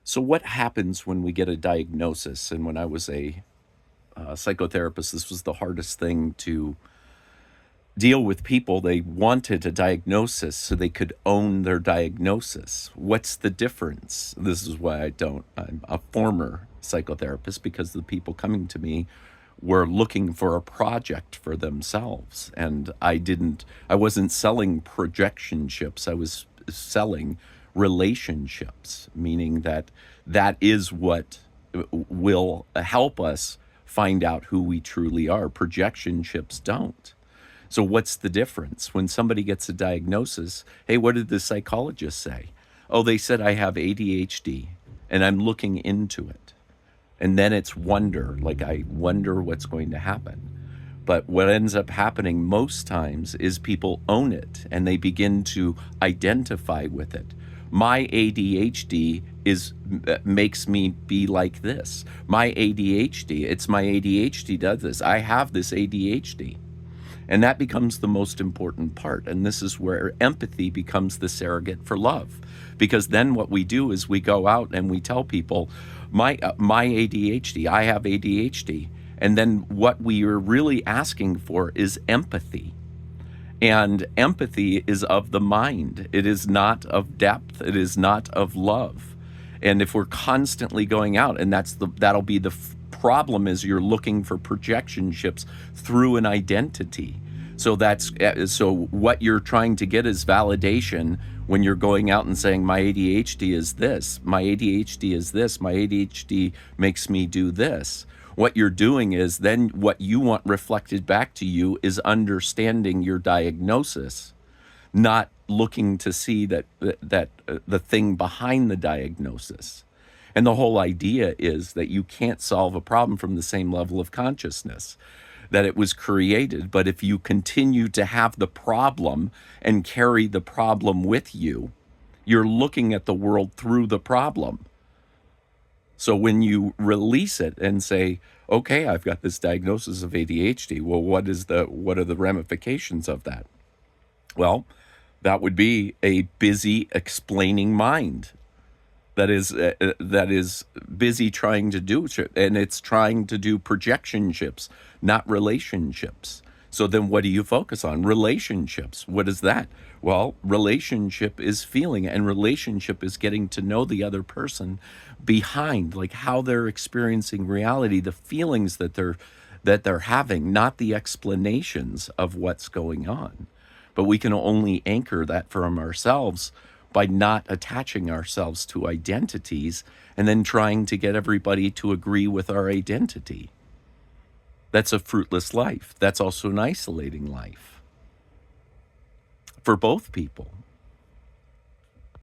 So, what happens when we get a diagnosis? And when I was a psychotherapist, this was the hardest thing to deal with people. They wanted a diagnosis so they could own their diagnosis. What's the difference? This is why I'm a former psychotherapist, because the people coming to me were looking for a project for themselves. And I wasn't selling projectionships. I was selling relationships, meaning that is what will help us find out who we truly are. Projectionships don't. So, what's the difference? When somebody gets a diagnosis, hey, what did the psychologist say? Oh, they said I have ADHD and I'm looking into it. And then it's wonder, like I wonder what's going to happen. But what ends up happening most times is people own it and they begin to identify with it. My ADHD makes me be like this. My ADHD, it's my ADHD does this. I have this ADHD. And that becomes the most important part. And this is where empathy becomes the surrogate for love. Because then what we do is we go out and we tell people, my ADHD, I have ADHD. And then what we are really asking for is empathy. And empathy is of the mind. It is not of depth. It is not of love. And if we're constantly going out, and that'll be the problem, is you're looking for projectionships through an identity. So what you're trying to get is validation when you're going out and saying, my ADHD is this, my ADHD is this, my ADHD makes me do this. What you're doing is then what you want reflected back to you is understanding your diagnosis, not looking to see that the thing behind the diagnosis. And the whole idea is that you can't solve a problem from the same level of consciousness that it was created. But if you continue to have the problem and carry the problem with you, you're looking at the world through the problem. So when you release it and say, okay, I've got this diagnosis of ADHD, well, what are the ramifications of that? Well, that would be a busy explaining mind that is busy trying to do, and it's trying to do projectionships, not relationships. So then what do you focus on? Relationships. What is that? Well, relationship is feeling, and relationship is getting to know the other person behind, like how they're experiencing reality, the feelings that they're having, not the explanations of what's going on. But we can only anchor that from ourselves by not attaching ourselves to identities and then trying to get everybody to agree with our identity. That's a fruitless life. That's also an isolating life for both people.